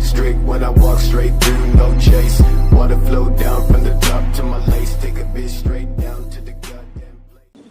strict when I walk straight through, no chase. Water flow down from the top to my lace. Take a bitch straight down to the goddamn place.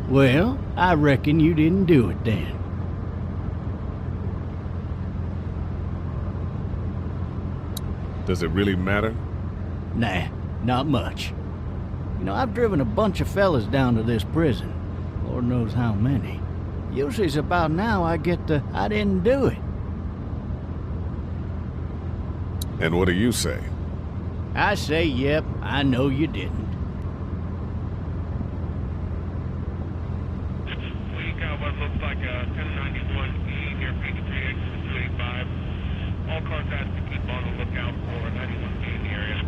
Well, I reckon you didn't do it then. Does it really matter? Nah, not much. You know, I've driven a bunch of fellas down to this prison. Lord knows how many. Usually it's about now I get the, I didn't do it. And what do you say? I say, yep, I know you didn't. We got what looks like a 1091E near Peach 285. All cars have to keep on the lookout for a 91E in the area.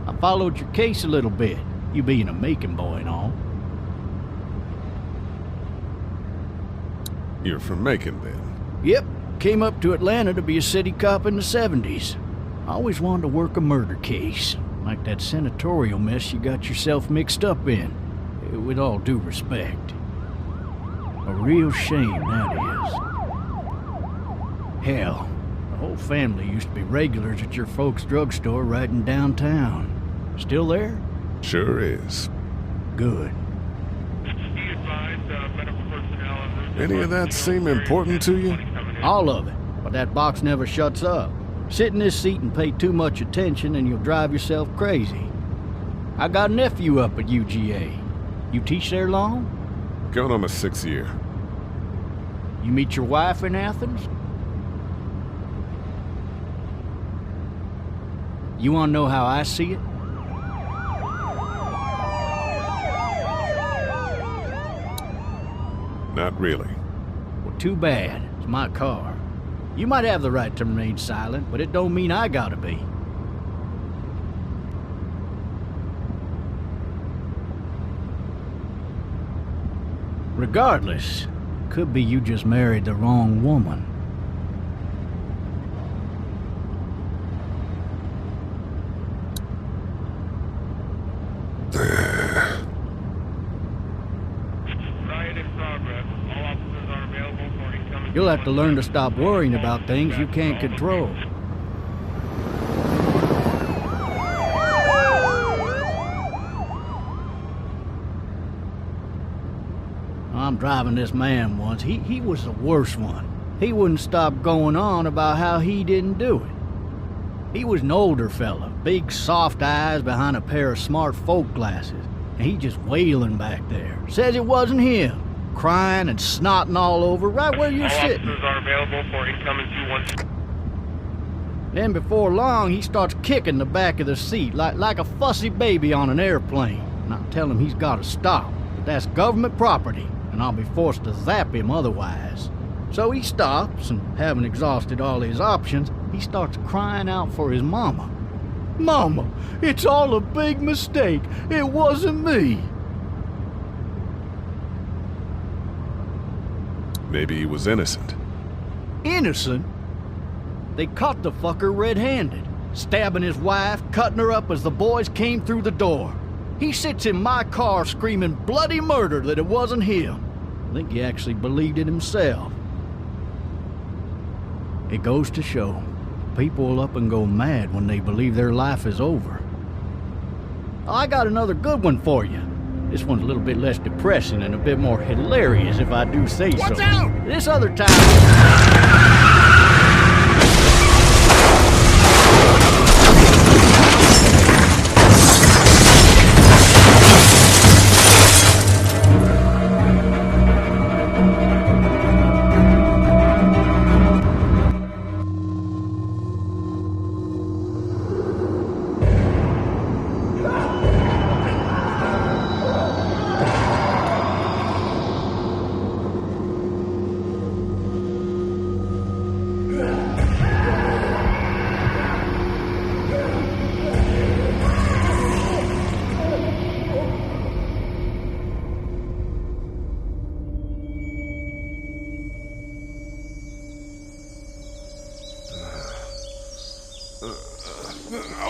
I followed your case a little bit, you being a Macon boy and all. You're from Macon, then? Yep, came up to Atlanta to be a city cop in the 70s. I always wanted to work a murder case, like that senatorial mess you got yourself mixed up in, with all due respect. A real shame, that is. Hell, the whole family used to be regulars at your folks' drugstore right in downtown. Still there? Sure is. Good. Be advised, medical personnel en route to Any of that seem important to you? All of it, but that box never shuts up. Sit in this seat and pay too much attention and you'll drive yourself crazy. I got a nephew up at UGA. You teach there long? Going on my 6th year. You meet your wife in Athens? You want to know how I see it? Not really. Well, too bad. It's my car. You might have the right to remain silent, but it don't mean I gotta be. Regardless, could be you just married the wrong woman. Riot in progress. All officers are available for incoming. You'll have to learn to stop worrying about things you can't control. I'm driving this man once. He was the worst one. He wouldn't stop going on about how he didn't do it. He was an older fella, big soft eyes behind a pair of smart folk glasses, and he just wailing back there. Says it wasn't him, crying and snotting all over right where you're All sitting. officers are available for incoming 212. Then before long, he starts kicking the back of the seat like a fussy baby on an airplane. And I tell him he's got to stop, but that's government property, and I'll be forced to zap him otherwise. So he stops, and having exhausted all his options, he starts crying out for his mama. Mama, it's all a big mistake. It wasn't me. Maybe he was innocent. Innocent? They caught the fucker red-handed. stabbing his wife, cutting her up as the boys came through the door. He sits in my car screaming bloody murder that it wasn't him. I think he actually believed it himself. It goes to show, people will up and go mad when they believe their life is over. I got another good one for you. This one's a little bit less depressing and a bit more hilarious, if I do say so. Watch out! This other time...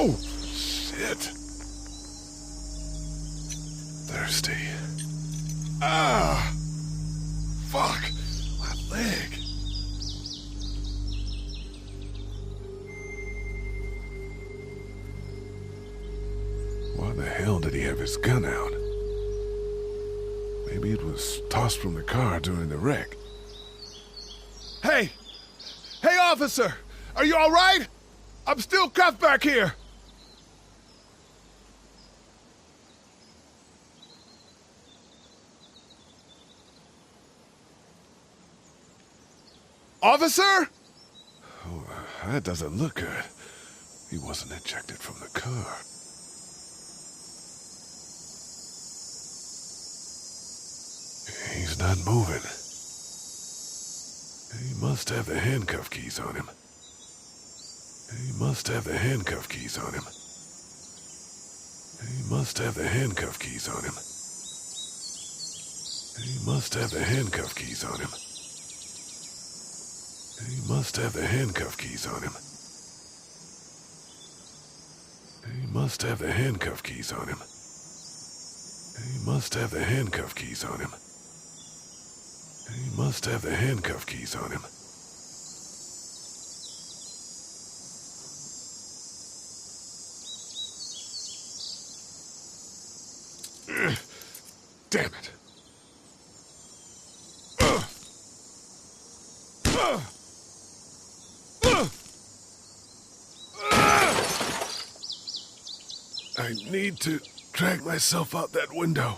Oh, shit. Thirsty. Ah! Fuck! My leg. Why the hell did he have his gun out? Maybe it was tossed from the car during the wreck. Hey! Hey, officer! Are you all right? I'm still cuffed back here! Officer? Oh, that doesn't look good. He wasn't ejected from the car. He's not moving. He must have the handcuff keys on him. He must have the handcuff keys on him. He must have the handcuff keys on him. He must have the handcuff keys on him. He must have the handcuff keys on him. He must have the handcuff keys on him. He must have the handcuff keys on him. He must have the handcuff keys on him. Damn it. I need to drag myself out that window.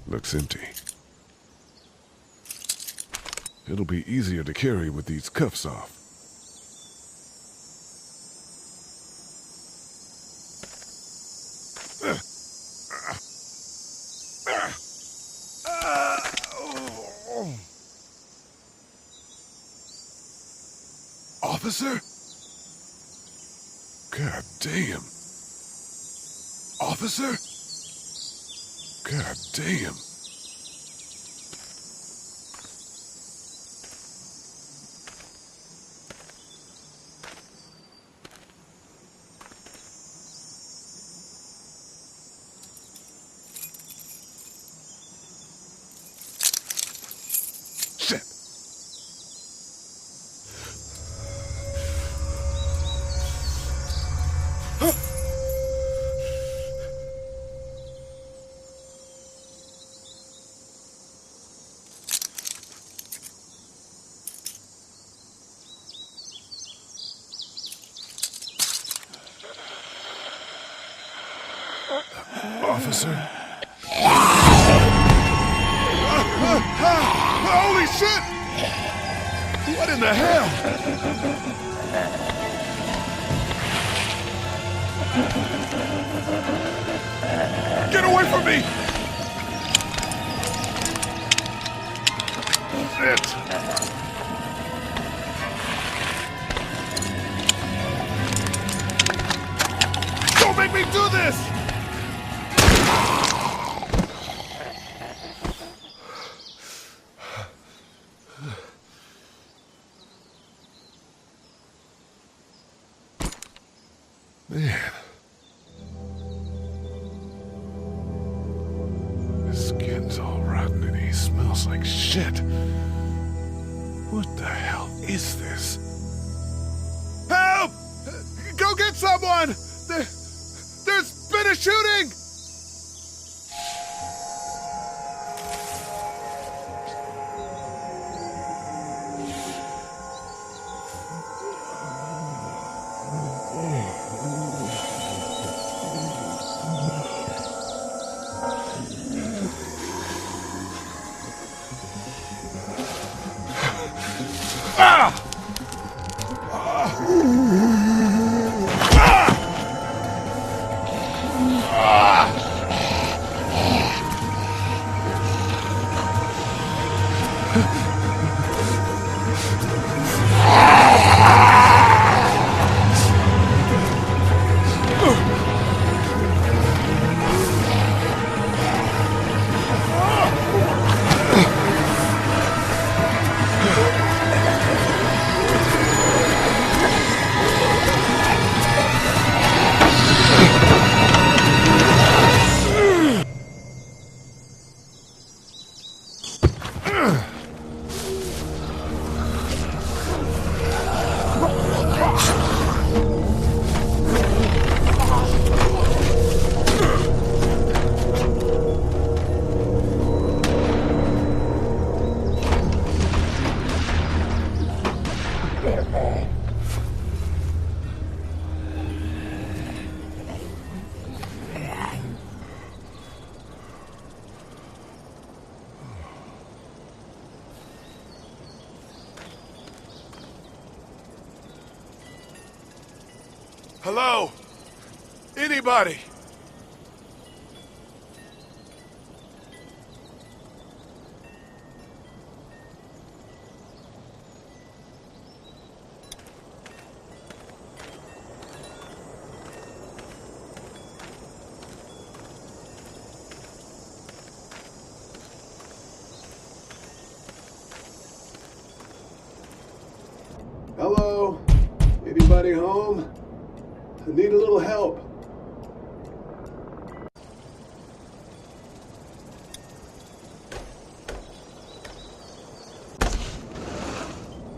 Looks empty. It'll be easier to carry with these cuffs off. Officer? God damn. Officer? God damn. Shit. officer. Holy shit! What in the hell? Get away from me! Shit! Don't make me do this! Man. His skin's all rotten and he smells like shit. What the hell is this? Help! Go get someone! There's been a shooting! Hello? Anybody? Hello? Anybody home? I need a little help.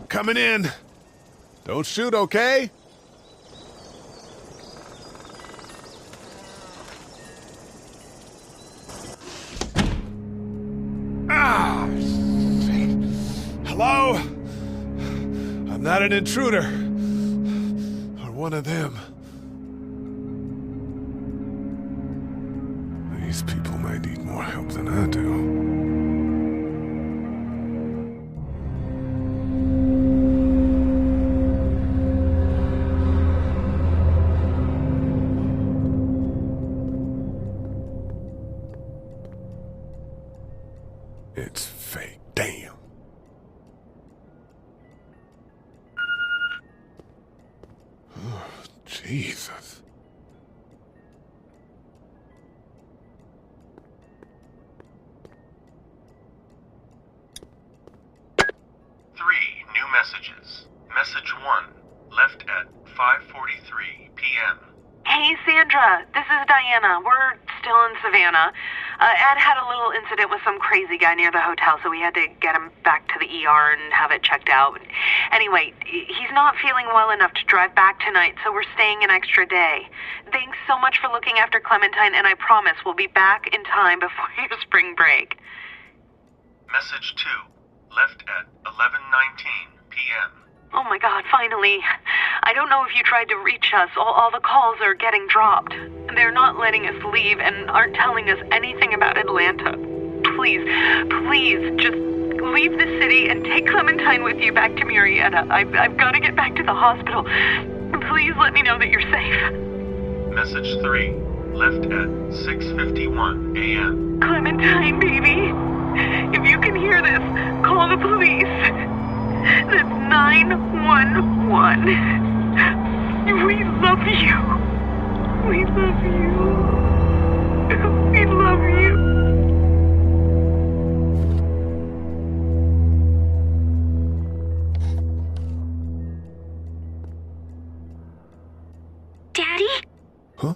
Coming in. Don't shoot, okay? Ah! Shit. Hello? I'm not an intruder. Or one of them. These people might need more help than I do. It's fake. Damn. Oh, Jesus. New messages. Message 1, left at 5:43 p.m. Hey, Sandra. This is Diana. We're still in Savannah. Ed had a little incident with some crazy guy near the hotel, so we had to get him back to the ER and have it checked out. Anyway, he's not feeling well enough to drive back tonight, so we're staying an extra day. Thanks so much for looking after Clementine, and I promise we'll be back in time before your spring break. Message 2, left at 11:19 p.m. Oh my God, finally. I don't know if you tried to reach us. All the calls are getting dropped. they're not letting us leave and aren't telling us anything about Atlanta. Please, just leave the city and take Clementine with you back to Murrieta. I've got to get back to the hospital. Please let me know that you're safe. Message 3, left at 6:51 a.m. Clementine, baby. If you can hear this, call the police. That's 911. We love you. We love you. We love you. Daddy? Huh?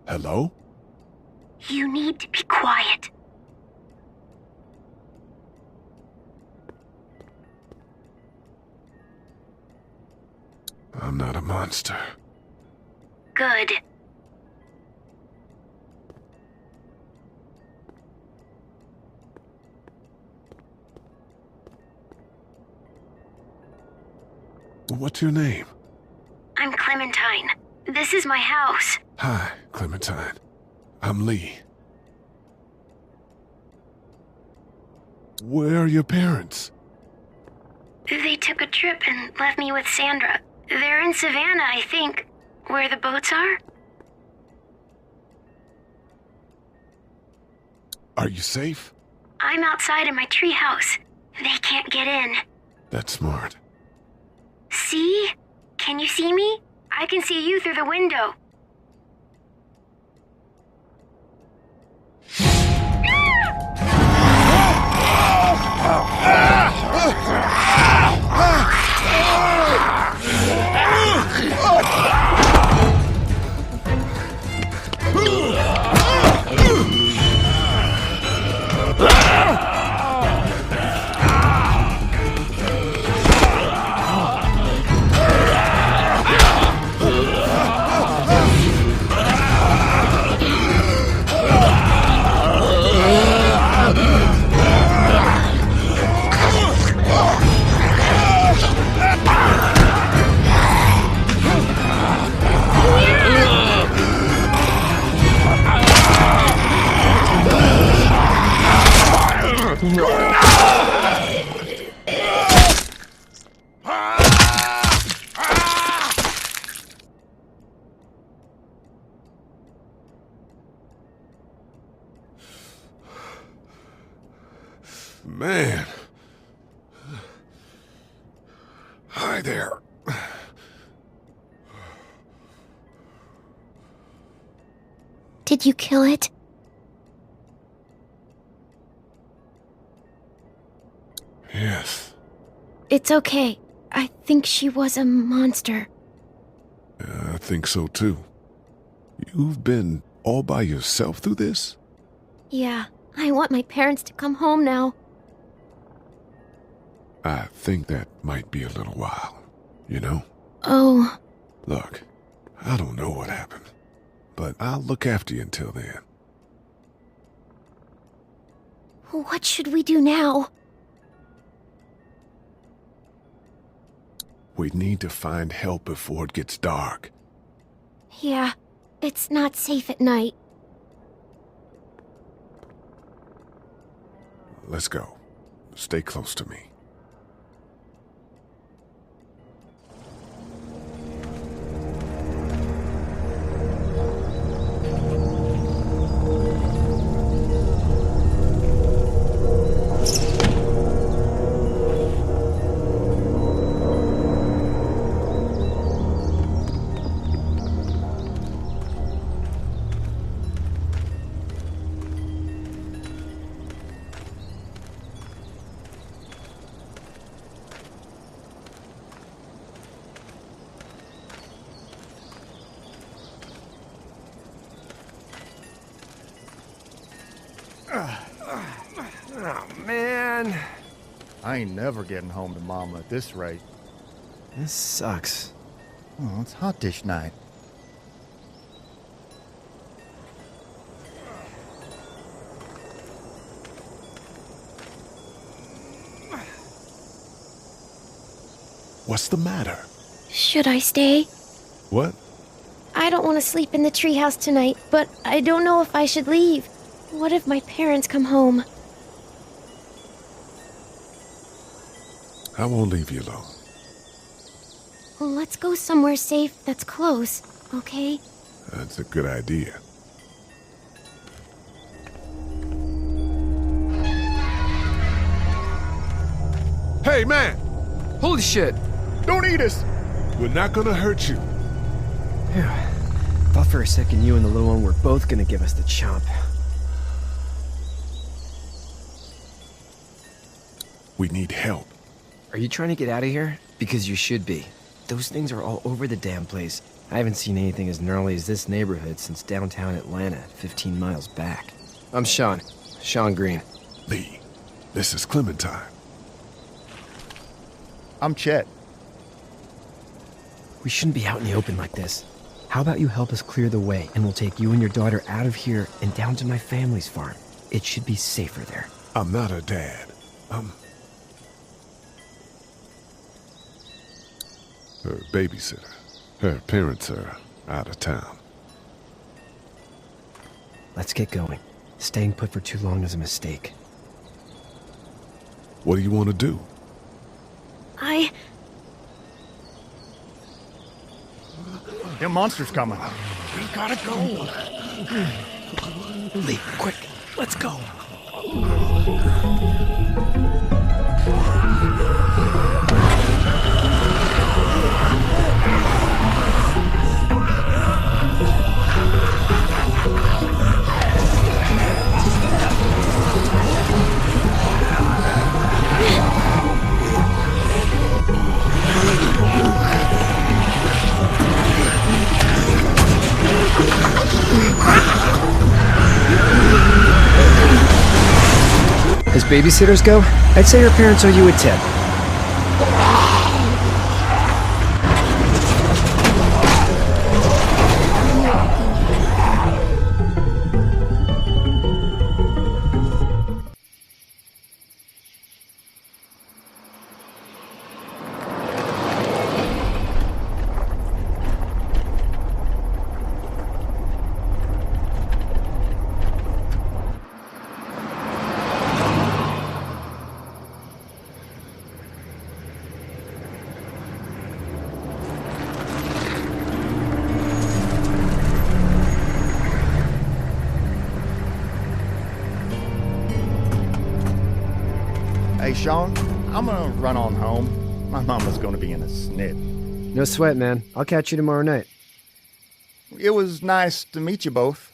Hello? You need to be quiet. I'm not a monster. Good. What's your name? I'm Clementine. This is my house. Hi, Clementine. I'm Lee. Where are your parents? They took a trip and left me with Sandra. They're in Savannah, I think. Where the boats are? Are you safe? I'm outside in my treehouse. They can't get in. That's smart. See? Can you see me? I can see you through the window. Man. Hi there. Did you kill it? Yes. It's okay. I think she was a monster. I think so too. You've been all by yourself through this? Yeah, I want my parents to come home now. I think that might be a little while, you know? Oh. Look, I don't know what happened, but I'll look after you until then. What should we do now? We need to find help before it gets dark. Yeah, it's not safe at night. Let's go. Stay close to me. Oh, man. I ain't never getting home to Mama at this rate. This sucks. Oh, it's hot dish night. What's the matter? Should I stay? What? I don't want to sleep in the treehouse tonight, but I don't know if I should leave. What if my parents come home? I won't leave you alone. Well, let's go somewhere safe that's close, okay? That's a good idea. Hey, man! Holy shit! Don't eat us! We're not gonna hurt you. Phew. Thought for a second you and the little one were both gonna give us the chomp. We need help. Are you trying to get out of here? Because you should be. Those things are all over the damn place. I haven't seen anything as gnarly as this neighborhood since downtown Atlanta, 15 miles back. I'm Sean. Sean Green. Lee, this is Clementine. I'm Chet. We shouldn't be out in the open like this. How about you help us clear the way, and we'll take you and your daughter out of here and down to my family's farm. It should be safer there. I'm not her dad. I'm her babysitter. Her parents are out of town. Let's get going. Staying put for too long is a mistake. What do you want to do? Them monsters coming. We gotta go. Lee, quick, let's go. As babysitters go, I'd say your parents owe you a tip. Hey, Sean, I'm gonna run on home. My mama's gonna be in a snit. No sweat, man. I'll catch you tomorrow night. It was nice to meet you both.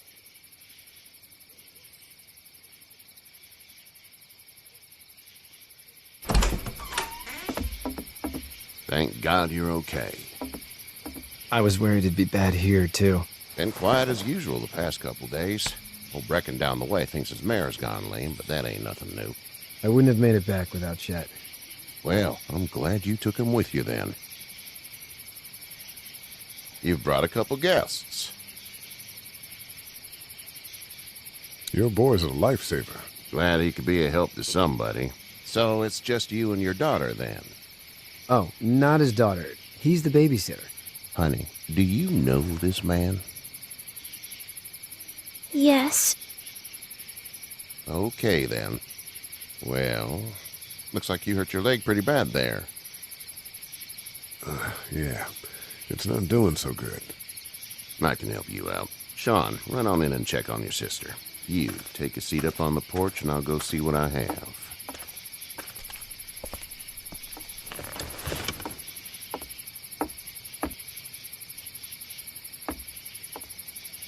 Thank God you're okay. I was worried it'd be bad here, too. Been quiet as usual the past couple days. Old Brecken down the way thinks his mare's gone lame, but that ain't nothing new. I wouldn't have made it back without Chet. Well, I'm glad you took him with you then. You've brought a couple guests. Your boy's a lifesaver. Glad he could be a help to somebody. So it's just you and your daughter then? Oh, not his daughter. He's the babysitter. Honey, do you know this man? Yes. Okay then. Well, looks like you hurt your leg pretty bad there. Yeah, it's not doing so good. I can help you out. Sean, run on in and check on your sister. You, take a seat up on the porch and I'll go see what I have.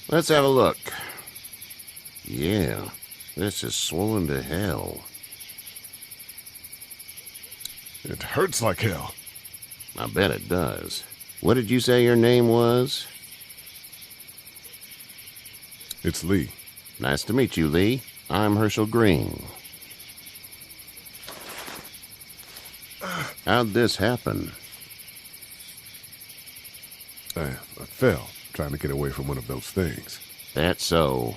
Let's have a look. Yeah, this is swollen to hell. It hurts like hell. I bet it does. What did you say your name was? It's Lee. Nice to meet you, Lee. I'm Herschel Green. How'd this happen? I fell, trying to get away from one of those things. That's so.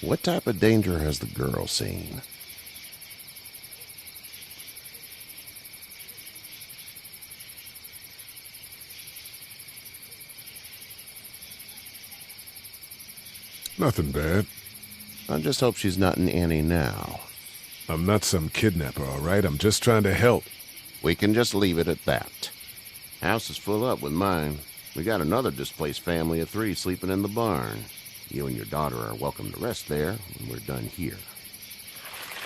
What type of danger has the girl seen? Nothing bad. I just hope she's not in Annie now. I'm not some kidnapper, all right? I'm just trying to help. We can just leave it at that. House is full up with mine. We got another displaced family of 3 sleeping in the barn. You and your daughter are welcome to rest there when we're done here.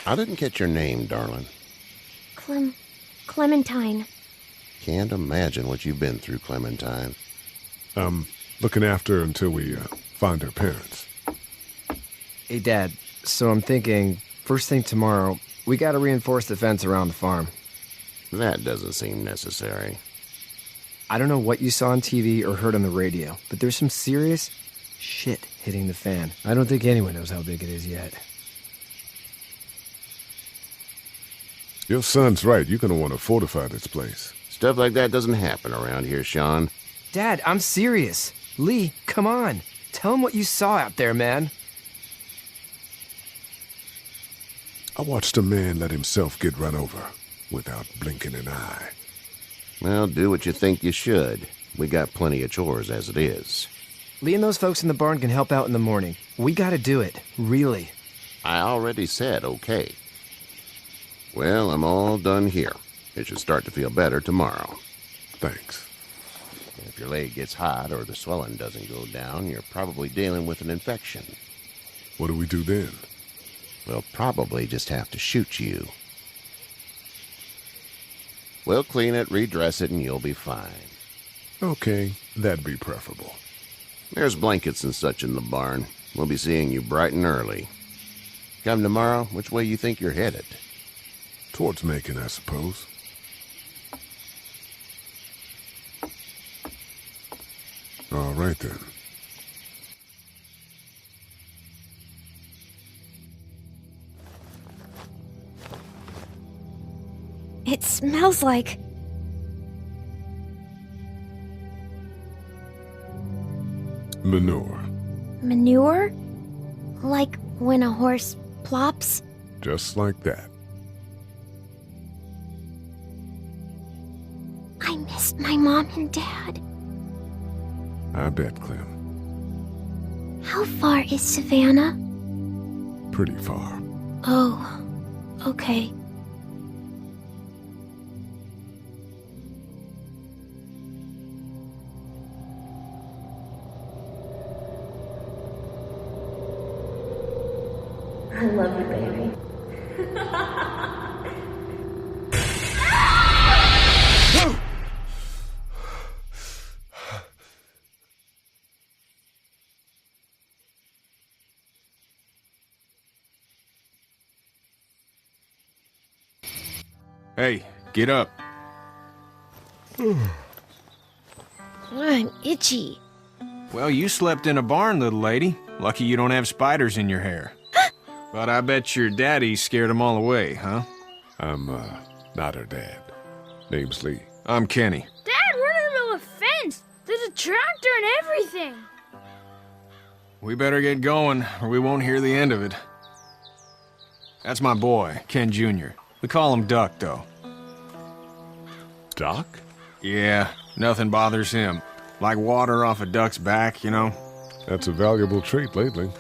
I didn't catch your name, darling. Clementine. Can't imagine what you've been through, Clementine. I'm looking after her until we find her parents. Hey, Dad, so I'm thinking, first thing tomorrow, we gotta reinforce the fence around the farm. That doesn't seem necessary. I don't know what you saw on TV or heard on the radio, but there's some serious shit hitting the fan. I don't think anyone knows how big it is yet. Your son's right. You're gonna want to fortify this place. Stuff like that doesn't happen around here, Sean. Dad, I'm serious. Lee, come on. Tell him what you saw out there, man. I watched a man let himself get run over without blinking an eye. Well, do what you think you should. We got plenty of chores as it is. Lee and those folks in the barn can help out in the morning. We gotta do it. Really. I already said okay. Well, I'm all done here. It should start to feel better tomorrow. Thanks. If your leg gets hot or the swelling doesn't go down, you're probably dealing with an infection. What do we do then? We'll probably just have to shoot you. We'll clean it, redress it, and you'll be fine. Okay, that'd be preferable. There's blankets and such in the barn. We'll be seeing you bright and early. Come tomorrow, which way you think you're headed? Towards Macon, I suppose. All right, then. It smells like... Manure. manure? Like when a horse plops? Just like that. I miss my mom and dad. I bet, Clem. How far is Savannah? Pretty far. Oh, okay. I love you, baby. Hey, get up. I'm itchy. Well, you slept in a barn, little lady. Lucky you don't have spiders in your hair. But I bet your daddy scared them all away, huh? I'm, not her dad. Name's Lee. I'm Kenny. Dad, we're in the middle of a fence. There's a tractor and everything. We better get going, or we won't hear the end of it. That's my boy, Ken Jr. We call him Duck, though. Duck? Yeah, nothing bothers him. Like water off a duck's back, you know? That's a valuable trait lately.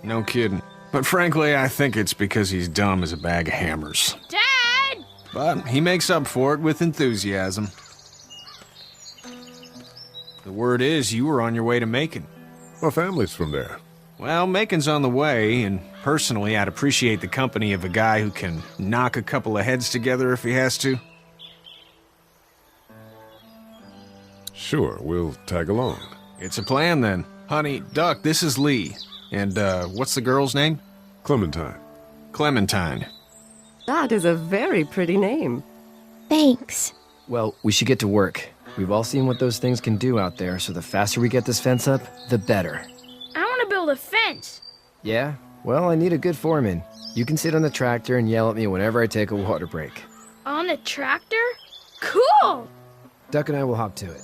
No kidding. But frankly, I think it's because he's dumb as a bag of hammers. Dad! But he makes up for it with enthusiasm. The word is you were on your way to Macon. My family's from there. Well, Macon's on the way, and personally, I'd appreciate the company of a guy who can knock a couple of heads together if he has to. Sure, we'll tag along. It's a plan, then. Honey, Duck, this is Lee. And, what's the girl's name? Clementine. Clementine. That is a very pretty name. Thanks. Well, we should get to work. We've all seen what those things can do out there, so the faster we get this fence up, the better. I want to build a fence. Yeah? Well, I need a good foreman. You can sit on the tractor and yell at me whenever I take a water break. On the tractor? Cool! Duck and I will hop to it.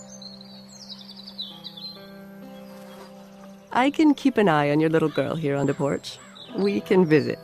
I can keep an eye on your little girl here on the porch. We can visit.